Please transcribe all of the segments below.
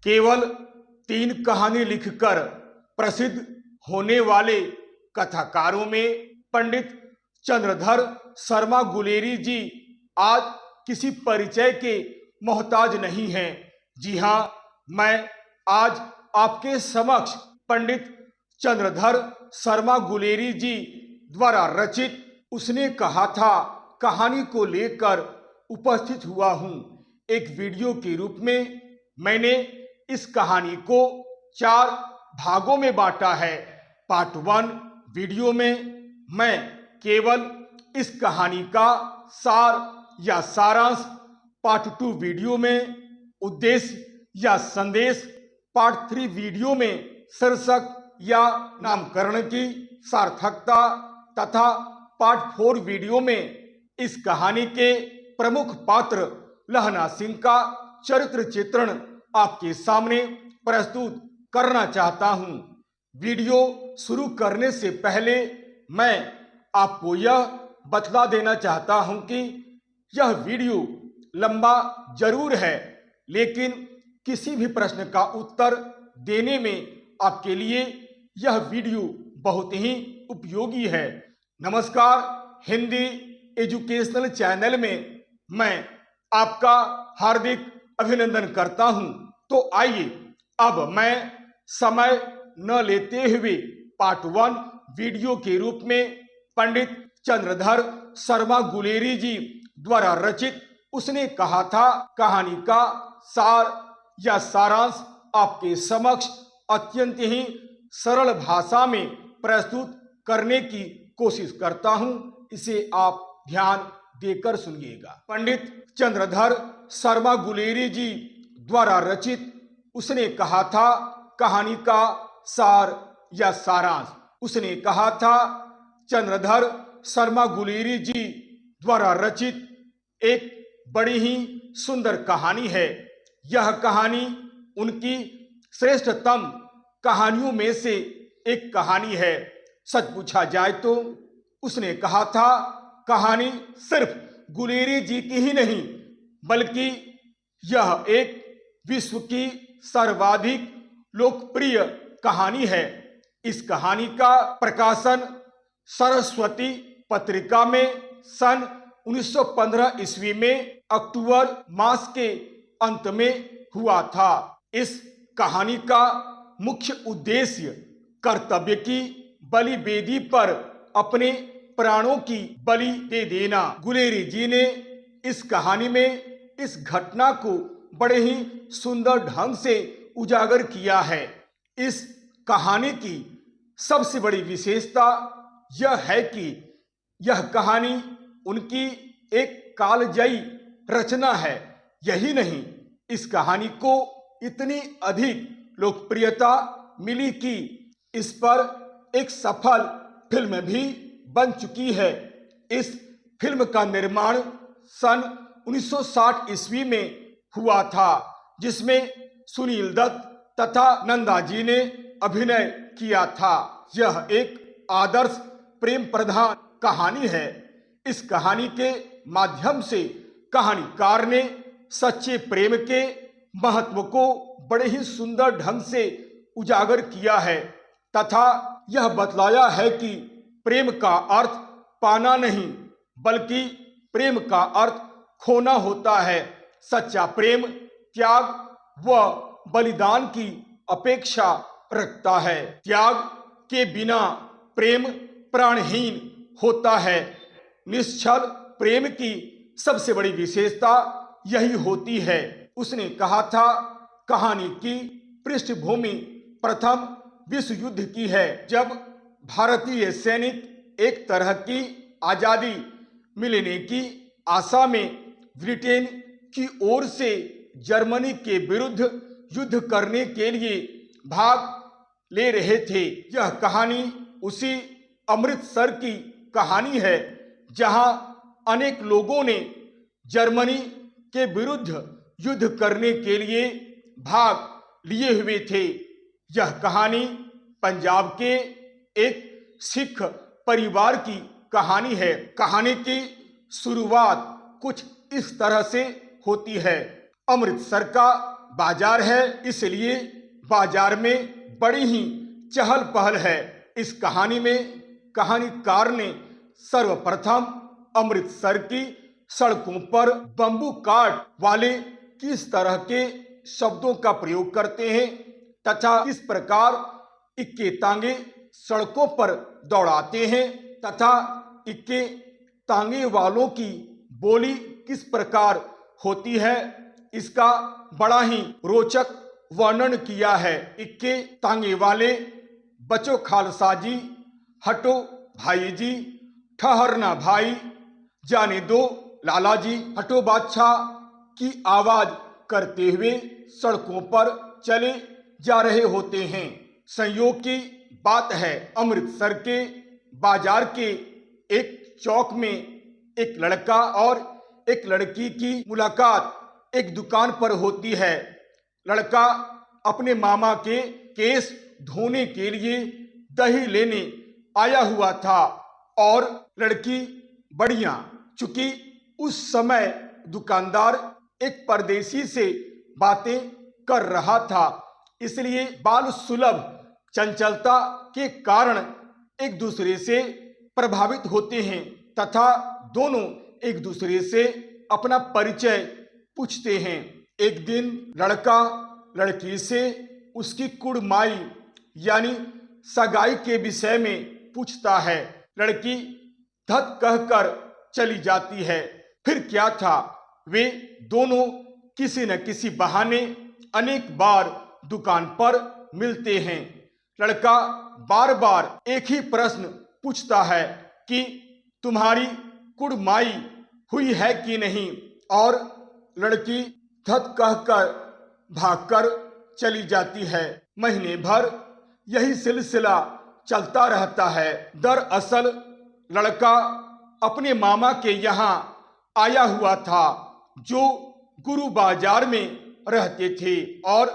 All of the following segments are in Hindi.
केवल 3 कहानी लिखकर प्रसिद्ध होने वाले कथाकारों में पंडित चंद्रधर शर्मा गुलेरी जी आज किसी परिचय के मोहताज नहीं हैं। जी हाँ, मैं आज आपके समक्ष पंडित चंद्रधर शर्मा गुलेरी जी द्वारा रचित उसने कहा था कहानी को लेकर उपस्थित हुआ हूँ। एक वीडियो के रूप में मैंने इस कहानी को 4 भागों में बांटा है। पार्ट 1 वीडियो में मैं केवल इस कहानी का सार या सारांश, पार्ट 2 वीडियो में उद्देश्य या संदेश, पार्ट 3 वीडियो में शीर्षक या नामकरण की सार्थकता तथा पार्ट 4 वीडियो में इस कहानी के प्रमुख पात्र लहना सिंह का चरित्र चित्रण आपके सामने प्रस्तुत करना चाहता हूं। वीडियो शुरू करने से पहले मैं आपको यह बतला देना चाहता हूं कि यह वीडियो लंबा जरूर है, लेकिन किसी भी प्रश्न का उत्तर देने में आपके लिए यह वीडियो बहुत ही उपयोगी है। नमस्कार, हिंदी एजुकेशनल चैनल में मैं आपका हार्दिक अभिनंदन करता हूं। तो आइए अब मैं समय न लेते हुए पार्ट 1 वीडियो के रूप में पंडित चंद्रधर शर्मा गुलेरी जी द्वारा रचित उसने कहा था कहानी का सार या सारांश आपके समक्ष अत्यंत ही सरल भाषा में प्रस्तुत करने की कोशिश करता हूं। इसे आप ध्यान देकर सुनिएगा। पंडित चंद्रधर शर्मा गुलेरी जी द्वारा रचित उसने कहा था कहानी का सार या सारांश। उसने कहा था चंद्रधर शर्मा गुलेरी जी द्वारा रचित एक बड़ी ही सुंदर कहानी है। यह कहानी उनकी श्रेष्ठतम कहानियों में से एक कहानी है। सच पूछा जाए तो उसने कहा था कहानी सिर्फ गुलेरी जी की ही नहीं, बल्कि यह एक विश्व की सर्वाधिक लोकप्रिय कहानी है। इस कहानी का प्रकाशन सरस्वती पत्रिका में सन 1915 ईस्वी में अक्टूबर मास के अंत में हुआ था। इस कहानी का मुख्य उद्देश्य कर्तव्य की बलि वेदी पर अपने प्राणों की बलि दे देना। गुलेरी जी ने इस कहानी में इस घटना को बड़े ही सुंदर ढंग से उजागर किया है। इस कहानी की सबसे बड़ी विशेषता यह है कि यह कहानी उनकी एक कालजयी रचना है। यही नहीं, इस कहानी को इतनी अधिक लोकप्रियता मिली कि इस पर एक सफल फिल्म भी बन चुकी है। इस फिल्म का निर्माण सन 1960 ईस्वी में हुआ था, जिसमें सुनील दत्त तथा नंदा जी ने अभिनय किया था। यह एक आदर्श प्रेम प्रधान कहानी है। इस कहानी के माध्यम से कहानीकार ने सच्चे प्रेम के महत्व को बड़े ही सुंदर ढंग से उजागर किया है तथा यह बतलाया है कि प्रेम का अर्थ पाना नहीं, बल्कि प्रेम का अर्थ खोना होता है। सच्चा प्रेम त्याग व बलिदान की अपेक्षा रखता है। त्याग के बिना प्रेम प्राणहीन होता है। निश्चल प्रेम की सबसे बड़ी विशेषता यही होती है। उसने कहा था कहानी की पृष्ठभूमि प्रथम विश्व युद्ध की है, जब भारतीय सैनिक एक तरह की आजादी मिलने की आशा में ब्रिटेन की ओर से जर्मनी के विरुद्ध युद्ध करने के लिए भाग ले रहे थे। यह कहानी उसी अमृतसर की कहानी है, जहां अनेक लोगों ने जर्मनी के विरुद्ध युद्ध करने के लिए भाग लिए हुए थे। यह कहानी पंजाब के एक सिख परिवार की कहानी है। कहानी की शुरुआत कुछ इस तरह से होती है। अमृतसर का बाजार है, इसलिए बाजार में बड़ी ही चहल पहल है। इस कहानी में कहानीकार ने सर्वप्रथम अमृतसर की सड़कों पर बंबू काट वाले किस तरह के शब्दों का प्रयोग करते हैं तथा किस प्रकार इक्के तांगे सड़कों पर दौड़ाते हैं तथा इक्के तांगे वालों की बोली किस प्रकार होती है, इसका बड़ा ही रोचक वर्णन किया है। इक्के तांगे वाले बचो खालसा जी, हटो भाई जी, ठहरना भाई, जाने दो लाला जी, हटो बादशाह की आवाज करते हुए सड़कों पर चले जा रहे होते हैं। संयोग की बात है, अमृतसर के बाजार के एक चौक में एक लड़का और एक लड़की की मुलाकात एक दुकान पर होती है। लड़का अपने मामा के केस धोने के लिए दही लेने आया हुआ था और लड़की बढ़िया, चूंकि उस समय दुकानदार एक परदेसी से बातें कर रहा था, इसलिए बाल सुलभ चंचलता के कारण एक दूसरे से प्रभावित होते हैं तथा दोनों एक दूसरे से अपना परिचय पूछते हैं। एक दिन लड़का लड़की से उसकी कुड़माई यानी सगाई के विषय में पूछता है। लड़की धत कहकर चली जाती है। फिर क्या था, वे दोनों किसी न किसी बहाने अनेक बार दुकान पर मिलते हैं। लड़का बार बार एक ही प्रश्न पूछता है कि तुम्हारी कुड़माई हुई है कि नहीं, और लड़की धत कहकर भागकर चली जाती है। महीने भर यही सिलसिला चलता रहता है। दरअसल लड़का अपने मामा के यहाँ आया हुआ था जो गुरु बाजार में रहते थे, और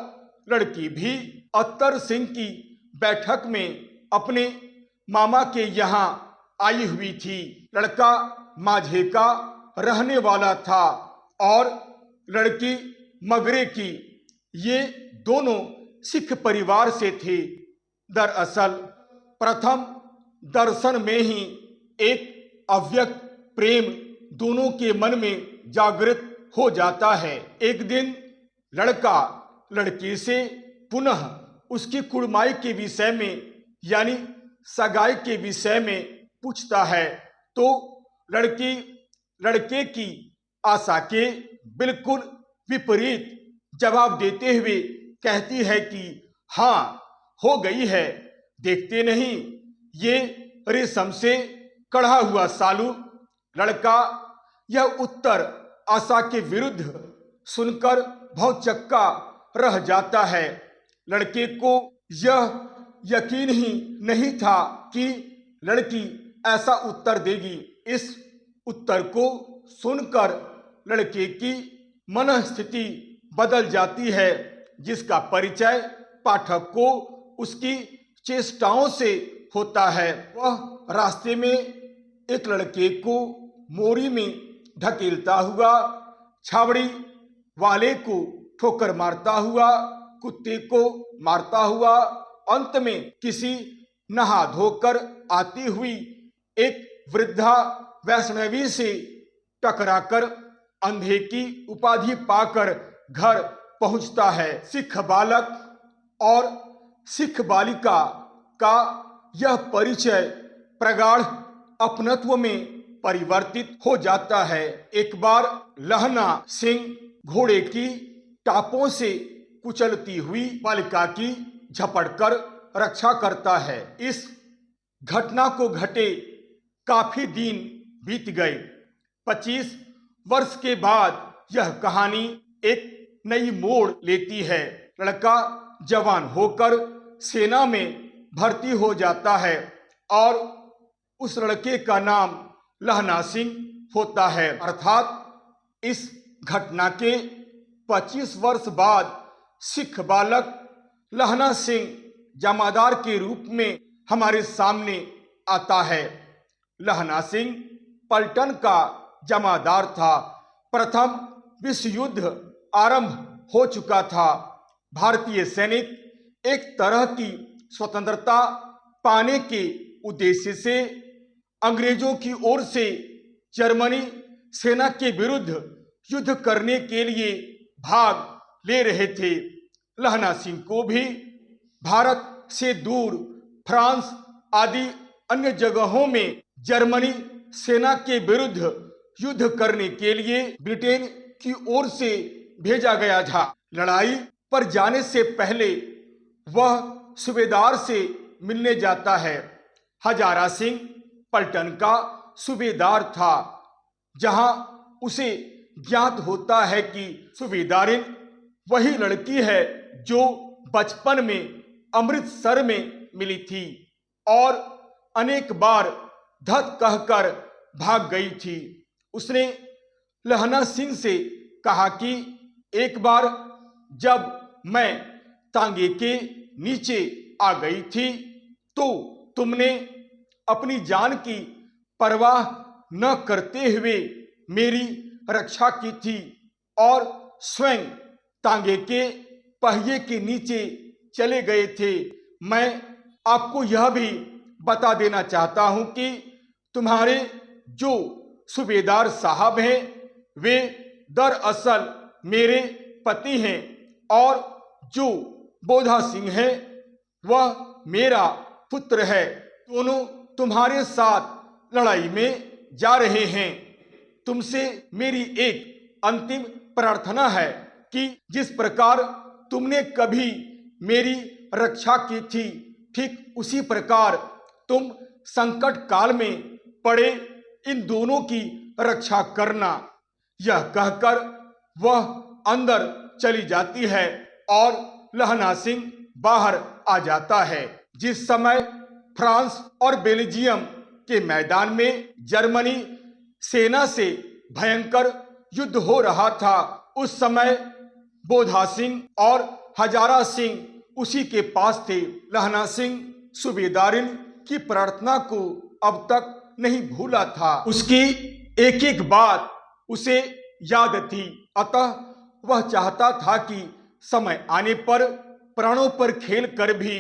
लड़की भी अत्तर सिंह की बैठक में अपने मामा के यहाँ आई हुई थी। लड़का माझे का रहने वाला था और लड़की मगरे की। ये दोनों सिख परिवार से थे। दरअसल प्रथम दर्शन में ही एक अव्यक्त प्रेम दोनों के मन में जागृत हो जाता है। एक दिन लड़का लड़की से पुनः उसकी कुड़माई के विषय में यानी सगाई के विषय में पूछता है, तो लड़की लड़के की आशा के बिल्कुल विपरीत जवाब देते हुए कहती है कि हाँ, हो गई है, देखते नहीं ये रेशम से कढ़ा हुआ सालू। लड़का यह उत्तर आशा के विरुद्ध सुनकर भौचक्का रह जाता है। लड़के को यह यकीन ही नहीं था कि लड़की ऐसा उत्तर देगी। इस उत्तर को सुनकर लड़के की मनस्थिति बदल जाती है, जिसका परिचय पाठक को उसकी चेष्टाओं से होता है। वह रास्ते में एक लड़के को मोरी में ढकेलता हुआ, छावड़ी वाले को ठोकर मारता हुआ, कुत्ते को मारता हुआ, अंत में किसी नहा धोकर आती हुई एक वृद्धा वैष्णवी से टकराकर अंधे की उपाधि पाकर घर पहुंचता है। सिख बालक और सिख बालिका का यह परिचय प्रगाढ़ अपनत्व में परिवर्तित हो जाता है। एक बार लहना सिंह घोड़े की टापों से कुचलती हुई बालिका की झपटकर रक्षा करता है। इस घटना को घटे काफी दिन बीत गए। 25 वर्ष के बाद यह कहानी एक नई मोड़ लेती है। लड़का जवान होकर सेना में भर्ती हो जाता है और उस लड़के का नाम लहना सिंह होता है। अर्थात इस घटना के 25 वर्ष बाद सिख बालक लहना सिंह जमादार के रूप में हमारे सामने आता है। लहना सिंह पलटन का जमादार था। प्रथम विश्व युद्ध आरंभ हो चुका था। भारतीय सैनिक एक तरह की स्वतंत्रता पाने के उद्देश्य से अंग्रेजों की ओर से जर्मनी सेना के विरुद्ध युद्ध करने के लिए भाग ले रहे थे। लहना सिंह को भी भारत से दूर फ्रांस आदि अन्य जगहों में जर्मनी सेना के विरुद्ध युद्ध करने के लिए ब्रिटेन की ओर से भेजा गया था। लड़ाई पर जाने से पहले वह सूबेदार से मिलने जाता है। हजारा सिंह पलटन का सूबेदार था, जहां उसे ज्ञात होता है कि सूबेदारिन वही लड़की है जो बचपन में अमृतसर में मिली थी और अनेक बार धत कहकर भाग गई थी। उसने लहना सिंह से कहा कि एक बार जब मैं तांगे के नीचे आ गई थी तो तुमने अपनी जान की परवाह न करते हुए मेरी रक्षा की थी और स्वयं तांगे के पहिए के नीचे चले गए थे। मैं आपको यह भी बता देना चाहता हूं कि तुम्हारे जो सूबेदार साहब हैं वे दरअसल मेरे पति हैं और जो बोधा सिंह है वह मेरा पुत्र है। दोनों तुम्हारे साथ लड़ाई में जा रहे हैं। तुमसे मेरी एक अंतिम प्रार्थना है कि जिस प्रकार तुमने कभी मेरी रक्षा की थी ठीक उसी प्रकार तुम संकट काल में पड़े इन दोनों की रक्षा करना। यह कहकर वह अंदर चली जाती है और लहना सिंह बाहर आ जाता है। जिस समय फ्रांस और बेल्जियम के मैदान में जर्मनी सेना से भयंकर युद्ध हो रहा था, उस समय बोधा सिंह और हजारा सिंह उसी के पास थे। लहना सिंह सूबेदारिन की प्रार्थना को अब तक नहीं भूला था। उसकी एक एक बात उसे याद थी, अतः वह चाहता था कि समय आने पर प्राणों पर खेल कर भी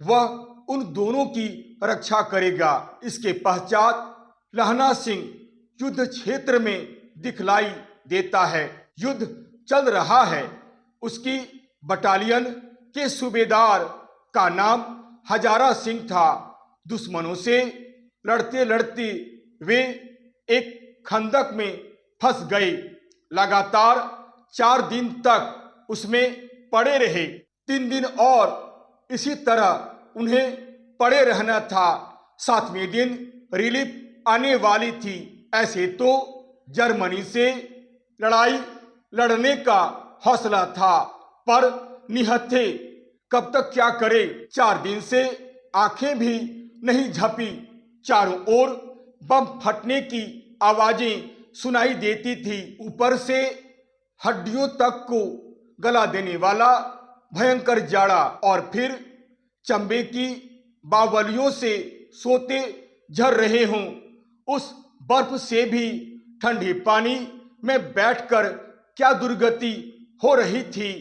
वह उन दोनों की रक्षा करेगा। इसके पश्चात लहना सिंह युद्ध क्षेत्र में दिखलाई देता है। युद्ध चल रहा है। उसकी बटालियन के सूबेदार का नाम हजारा सिंह था। दुश्मनों से लड़ते लड़ते वे एक खंदक में फंस गए। लगातार 4 दिन तक उसमें पड़े रहे। 3 दिन और इसी तरह उन्हें पड़े रहना था। 7वें दिन रिलीफ आने वाली थी। ऐसे तो जर्मनी से लड़ाई लड़ने का हौसला था, पर निहत्थे कब तक क्या करे। 4 दिन से आंखें भी नहीं झपी। चारों ओर बम फटने की आवाजें सुनाई देती थी। ऊपर से हड्डियों तक को गला देने वाला भयंकर जाड़ा और फिर चंबे की बावलियों से सोते झर रहे हों। उस बर्फ से भी ठंडे पानी में बैठकर क्या दुर्गति हो रही थी।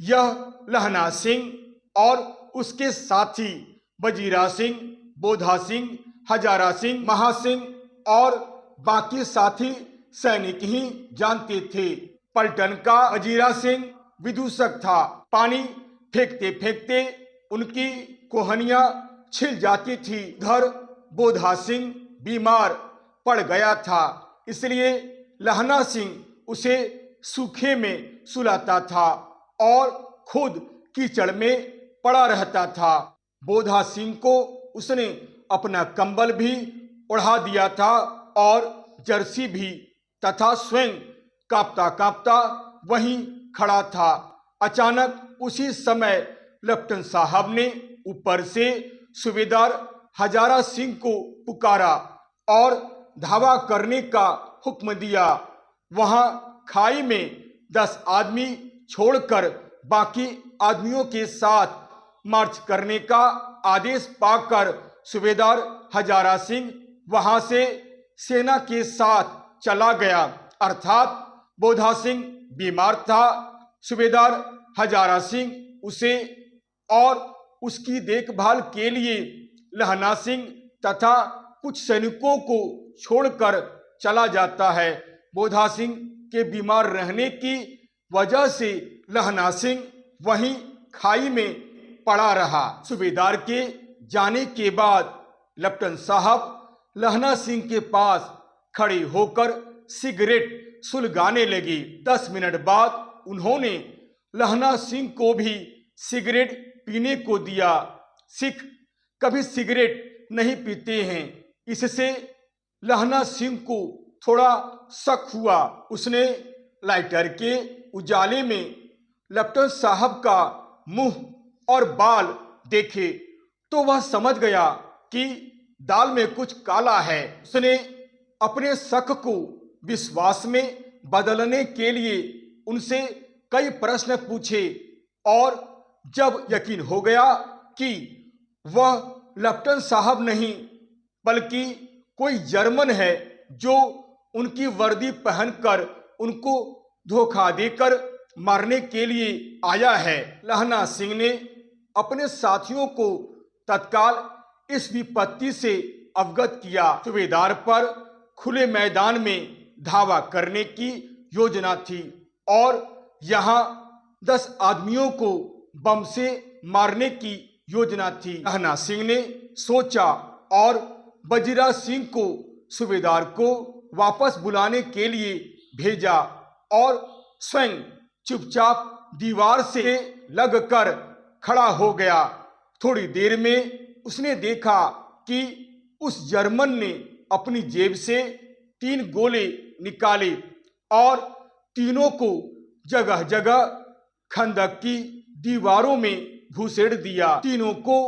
यह लहना सिंह और उसके साथी वजीरा सिंह, बोधा सिंह, हजारा सिंह, महासिंह और बाकी साथी सैनिक ही जानते थे। पलटन का वजीरा सिंह विदूषक था। पानी फेंकते फेंकते उनकी कोहनियां छिल जाती थी। उधर बोधा सिंह बीमार पड़ गया था, इसलिए लहना सिंह उसे सूखे में सुलाता था और खुद कीचड़ में पड़ा रहता था। बोधा सिंह को उसने अपना कंबल भी ओढ़ा दिया था और जर्सी भी, तथा स्वयं कांपता कांपता वहीं खड़ा था। अचानक उसी समय लेफ्टिनेंट साहब ने ऊपर से सूबेदार हजारा सिंह को पुकारा और धावा करने का हुक्म दिया। वहां खाई में 10 आदमी छोड़कर बाकी आदमियों के साथ मार्च करने का आदेश पाकर सूबेदार हजारा सिंह वहां से सेना के साथ चला गया। अर्थात बोधा सिंह बीमार था सूबेदार हजारा सिंह उसे और उसकी देखभाल के लिए लहना सिंह तथा कुछ सैनिकों को छोड़कर चला जाता है। बोधा सिंह के बीमार रहने की वजह से लहना सिंह वहीं खाई में पड़ा रहा। सूबेदार के जाने के बाद लेफ्टिनेंट साहब लहना सिंह के पास खड़े होकर सिगरेट सुलगाने लगी। 10 मिनट बाद उन्होंने लहना सिंह को भी सिगरेट पीने को दिया। सिख कभी सिगरेट नहीं पीते हैं, इससे लहना सिंह को थोड़ा शक हुआ। उसने लाइटर के उजाले में लेफ्टिनेंट साहब का मुंह और बाल देखे तो वह समझ गया कि दाल में कुछ काला है। उसने अपने शक को विश्वास में बदलने के लिए उनसे कई प्रश्न पूछे और जब यकीन हो गया कि वह लेफ्टिनेंट साहब नहीं बल्कि कोई जर्मन है जो उनकी वर्दी पहनकर उनको धोखा देकर मारने के लिए आया है, लहना सिंह ने अपने साथियों को तत्काल इस विपत्ति से अवगत किया। सूबेदार पर खुले मैदान में धावा करने की योजना थी और यहाँ 10 आदमियों को बम से मारने की योजना थी। लहना सिंह ने सोचा और बजीरा सिंह को सूबेदार को वापस बुलाने के लिए भेजा और स्वयं चुपचाप दीवार से लगकर खड़ा हो गया। थोड़ी देर में उसने देखा कि उस जर्मन ने अपनी जेब से 3 गोले निकाले और तीनों को जगह जगह खंदक की दीवारों में घुसेड़ दिया। तीनों को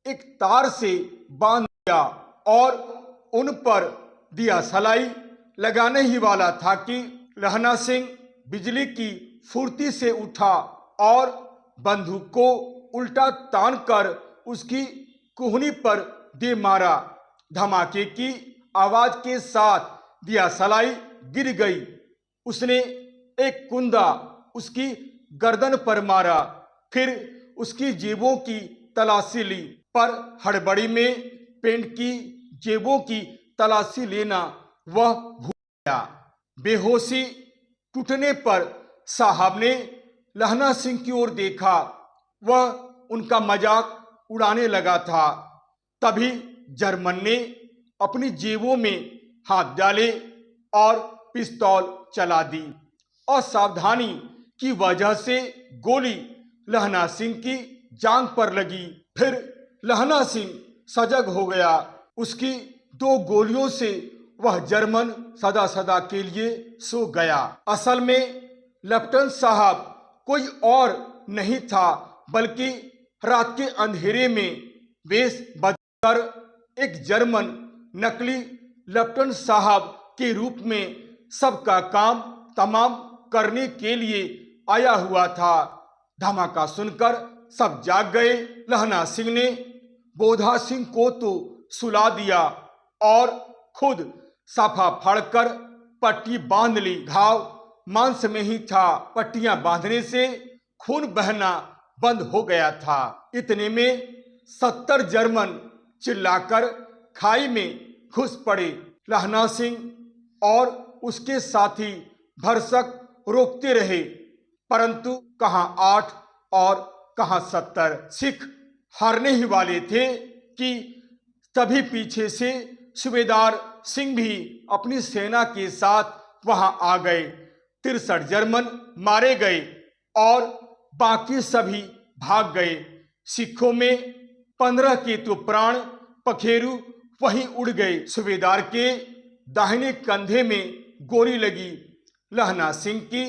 एक तार से बांध दिया और उन पर दिया सलाई लगाने ही वाला था कि लहना सिंह बिजली की फुर्ती से उठा और बंदूक को उल्टा तान कर उसकी कुहनी पर दे मारा। धमाके की आवाज के साथ दिया सलाई गिर गई। उसने एक कुंदा उसकी गर्दन पर मारा, फिर उसकी जेबों की तलाशी ली, पर हड़बड़ी में पेंट की जेबों की तलाशी लेना वह भूल गया। बेहोशी टूटने पर साहब ने लहना सिंह की ओर देखा। वह उनका मजाक उड़ाने लगा था। तभी जर्मन ने अपनी जेबों में हाथ डाले और पिस्तौल चला दी। असावधानी की वजह से गोली लहना सिंह की जांघ पर लगी। फिर लहना सिंह सजग हो गया। उसकी 2 गोलियों से वह जर्मन सदा सदा के लिए सो गया। असल में लेफ्टिनेंट साहब कोई और नहीं था बल्कि रात के अंधेरे में वेश बदलकर एक जर्मन नकली लेफ्टिनेंट साहब के रूप में सबका काम तमाम करने के लिए आया हुआ था। धमाका सुनकर सब जाग गए। लहना सिंह ने बोधा सिंह को तो सुला दिया और खुद साफा फाड़कर पट्टी बांध ली। घाव मांस में ही था। पट्टियां बांधने से खून बहना बंद हो गया था। इतने में 70 जर्मन चिल्लाकर खाई में घुस पड़े। लहना सिंह और उसके साथी भरसक रोकते रहे, परंतु कहां 8 और कहां 70 सिख हारने ही वाले थे कि तभी पीछे से सूबेदार सिंह भी अपनी सेना के साथ वहां आ गए। 63 जर्मन मारे गए और बाकी सभी भाग गए। सिखों में 15 के तो प्राण पखेरु वहीं उड़ गए। सूबेदार के दाहिने कंधे में गोली लगी। लहना सिंह की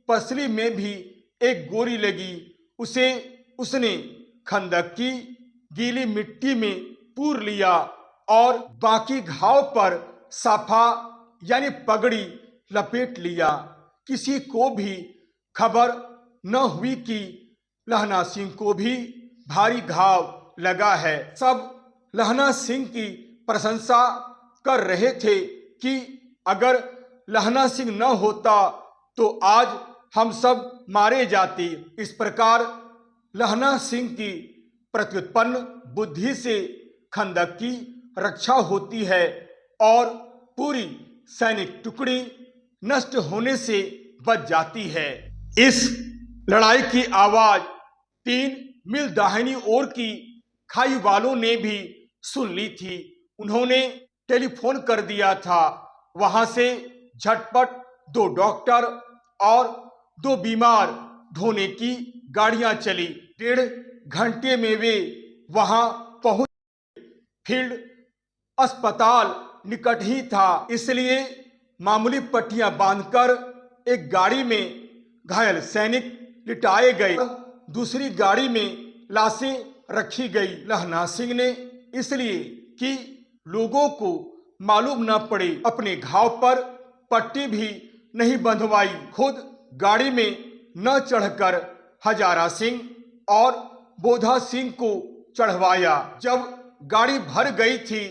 पसली में भी एक गोली लगी। उसने खंदक की गीली मिट्टी में पूर लिया और बाकी घाव पर साफा यानी पगड़ी लपेट लिया। किसी को भी खबर न हुई कि लहना सिंह को भी भारी घाव लगा है। सब लहना सिंह की प्रशंसा कर रहे थे कि अगर लहना सिंह न होता तो आज हम सब मारे जाते। इस प्रकार लहना सिंह की प्रत्युत्पन्न बुद्धि से खंदक की रक्षा होती है और पूरी सैनिक टुकड़ी नष्ट होने से बच जाती है। इस लड़ाई की आवाज 3 मील दाहिनी ओर की खाई वालों ने भी सुन ली थी। उन्होंने टेलीफोन कर दिया था। वहां से झटपट 2 डॉक्टर और 2 बीमार ढोने की गाड़ियां चली। 1.5 घंटे में वे वहां पहुंच। फील्ड अस्पताल निकट ही था, इसलिए मामूली पट्टियां बांधकर एक गाड़ी में घायल सैनिक लिटाए गए, दूसरी गाड़ी में लाशें रखी गई। लहना सिंह ने इसलिए कि लोगों को मालूम न पड़े अपने घाव पर पट्टी भी नहीं बंधवाई। खुद गाड़ी में न चढ़कर हजारा सिंह और बोधा सिंह को चढ़वाया। जब गाड़ी भर गई थी,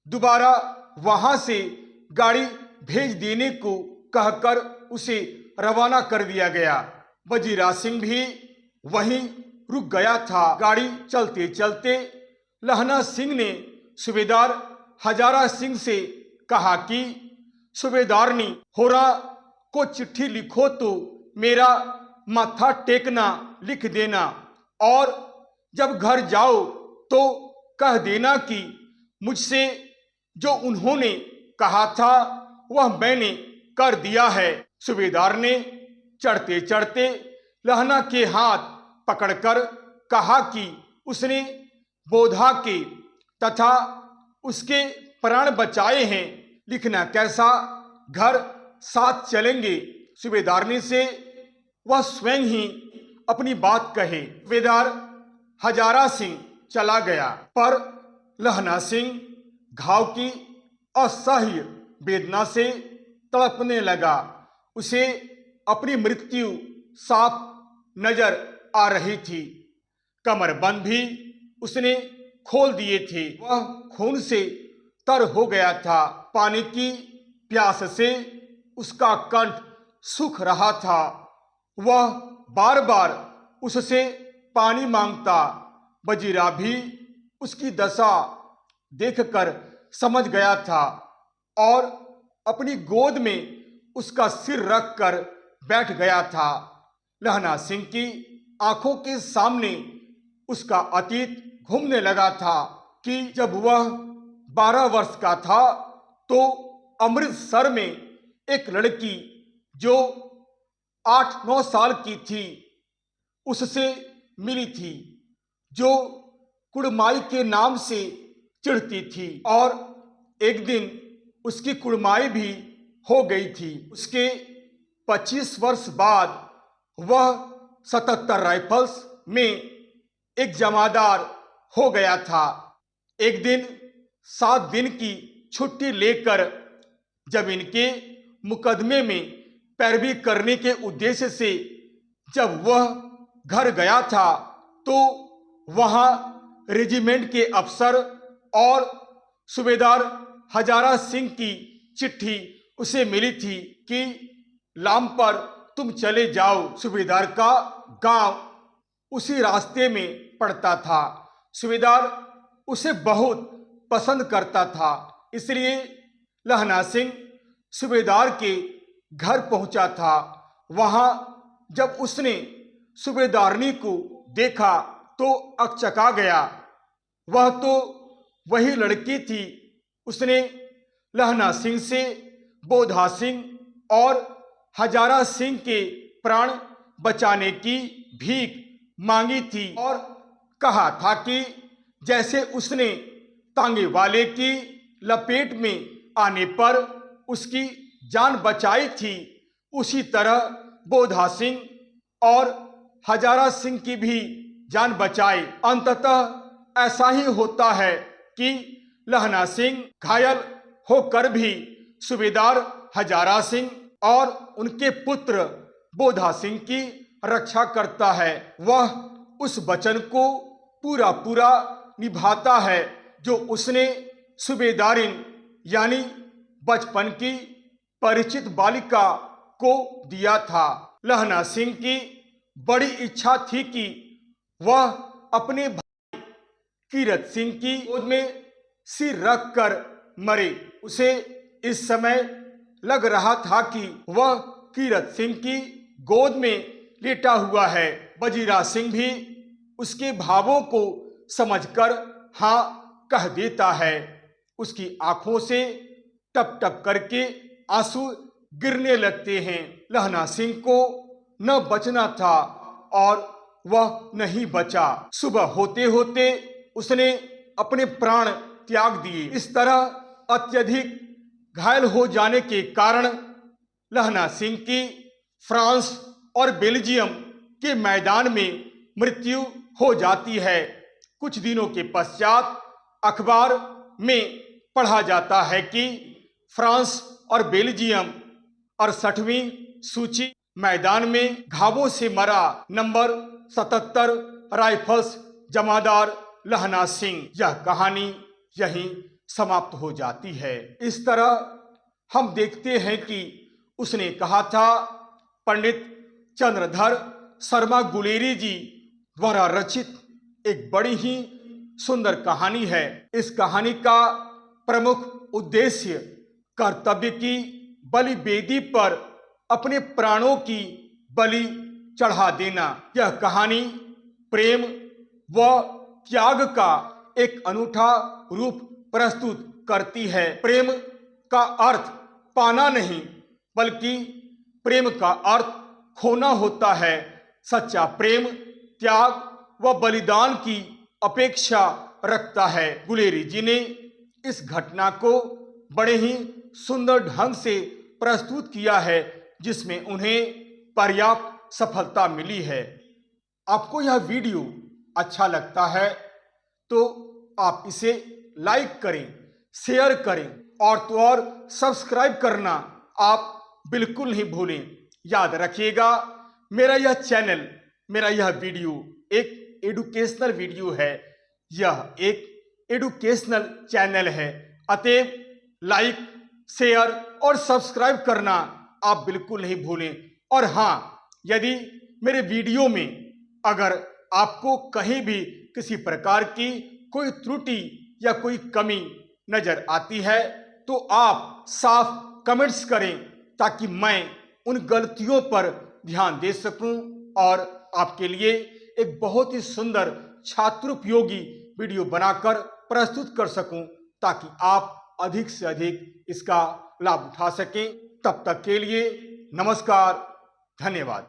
दोबारा वहां से गाड़ी भेज देने को कहकर उसे रवाना कर दिया गया। वजीरा सिंह भी वहीं रुक गया था। गाड़ी चलते चलते लहना सिंह ने सूबेदार हजारा सिंह से कहा कि सूबेदारनी होरा को चिट्ठी लिखो तो मेरा माथा टेकना लिख देना, और जब घर जाओ तो कह देना कि मुझसे जो उन्होंने कहा था वह मैंने कर दिया है। सूबेदार ने चढ़ते चढ़ते लहना के हाथ पकड़कर कहा कि उसने बोधा के तथा उसके प्राण बचाए हैं, लिखना कैसा, घर साथ चलेंगे। सूबेदारनी से वह स्वयं ही अपनी बात कहे। सूबेदार हजारा सिंह चला गया, पर लहना सिंह घाव की असह्य वेदना से तड़पने लगा। उसे अपनी मृत्यु साफ नजर आ रही थी। कमरबंद भी उसने खोल दिए थे। वह खून से तर हो गया था। पानी की प्यास से उसका कंठ सूख रहा था। वह बार बार उससे पानी मांगता। वजीरा भी उसकी दशा देखकर समझ गया था और अपनी गोद में उसका सिर रखकर बैठ गया था। लहना सिंह की आंखों के सामने उसका अतीत घूमने लगा था कि जब वह 12 वर्ष का था तो अमृतसर में एक लड़की जो 8-9 साल की थी उससे मिली थी, जो कुड़माई के नाम से चिढ़ती थी, और एक दिन उसकी कुड़माई भी हो गई थी। उसके 25 वर्ष बाद वह 77 राइफल्स में एक जमादार हो गया था। एक दिन 7 दिन की छुट्टी लेकर जब इनके मुकदमे में पैरवी करने के उद्देश्य से जब वह घर गया था तो वहां रेजिमेंट के अफसर और सूबेदार हजारा सिंह की चिट्ठी उसे मिली थी कि लाम पर तुम चले जाओ। सूबेदार का गांव उसी रास्ते में पड़ता था। सूबेदार उसे बहुत पसंद करता था, इसलिए लहना सिंह सूबेदार के घर पहुंचा था। वहां जब उसने सूबेदारनी को देखा तो अकचका गया। वह तो वही लड़की थी। उसने लहना सिंह से बोधा सिंह और हजारा सिंह के प्राण बचाने की भीख मांगी थी और कहा था कि जैसे उसने तांगे वाले की लपेट में आने पर उसकी जान बचाई थी, उसी तरह बोधा सिंह और हजारा सिंह की भी जान बचाई। अंततः ऐसा ही होता है कि लहना सिंह घायल होकर भी सूबेदार हजारा सिंह और उनके पुत्र बोधा सिंह की रक्षा करता है। वह उस वचन को पूरा पूरा निभाता है जो उसने सूबेदारिन यानी बचपन की परिचित बालिका को दिया था। लहना सिंह की बड़ी इच्छा थी कि वह अपने भाई कीरत सिंह की गोद में सिर रख कर मरे। उसे इस समय लग रहा था कि वह कीरत सिंह की गोद में लेटा हुआ है। वजीरा सिंह भी उसके भावों को समझकर हाँ कह देता है। उसकी आंखों से टप टप करके आंसू गिरने लगते हैं। लहना सिंह को न बचना था और वह नहीं बचा। सुबह होते होते उसने अपने प्राण त्याग दिए। इस तरह अत्यधिक घायल हो जाने के कारण लहना सिंह की फ्रांस और बेल्जियम के मैदान में मृत्यु हो जाती है। कुछ दिनों के पश्चात अखबार में पढ़ा जाता है कि फ्रांस और बेल्जियम 68वीं सूची मैदान में घावों से मरा नंबर 77 राइफल्स जमादार लहना सिंह। यह कहानी यहीं समाप्त हो जाती है। इस तरह हम देखते हैं कि उसने कहा था, पंडित चंद्रधर शर्मा गुलेरी जी द्वारा रचित एक बड़ी ही सुंदर कहानी है। इस कहानी का प्रमुख उद्देश्य कर्तव्य की बलि वेदी पर अपने प्राणों की बलि चढ़ा देना। यह कहानी प्रेम व त्याग का एक अनूठा रूप प्रस्तुत करती है। प्रेम का अर्थ पाना नहीं, बल्कि प्रेम का अर्थ खोना होता है। सच्चा प्रेम त्याग व बलिदान की अपेक्षा रखता है। गुलेरी जी ने इस घटना को बड़े ही सुंदर ढंग से प्रस्तुत किया है, जिसमें उन्हें पर्याप्त सफलता मिली है। आपको यह वीडियो अच्छा लगता है तो आप इसे लाइक करें, शेयर करें और तो और सब्सक्राइब करना आप बिल्कुल नहीं भूलें। याद रखिएगा, मेरा यह चैनल, मेरा यह वीडियो एक एडुकेशनल वीडियो है। यह एक एडुकेशनल चैनल है, अतएव लाइक, शेयर और सब्सक्राइब करना आप बिल्कुल नहीं भूलें। और हाँ, यदि मेरे वीडियो में अगर आपको कहीं भी किसी प्रकार की कोई त्रुटि या कोई कमी नजर आती है तो आप साफ कमेंट्स करें, ताकि मैं उन गलतियों पर ध्यान दे सकूं और आपके लिए एक बहुत ही सुंदर छात्रोपयोगी वीडियो बनाकर प्रस्तुत कर सकूं, ताकि आप अधिक से अधिक इसका लाभ उठा सकें। तब तक के लिए नमस्कार, धन्यवाद।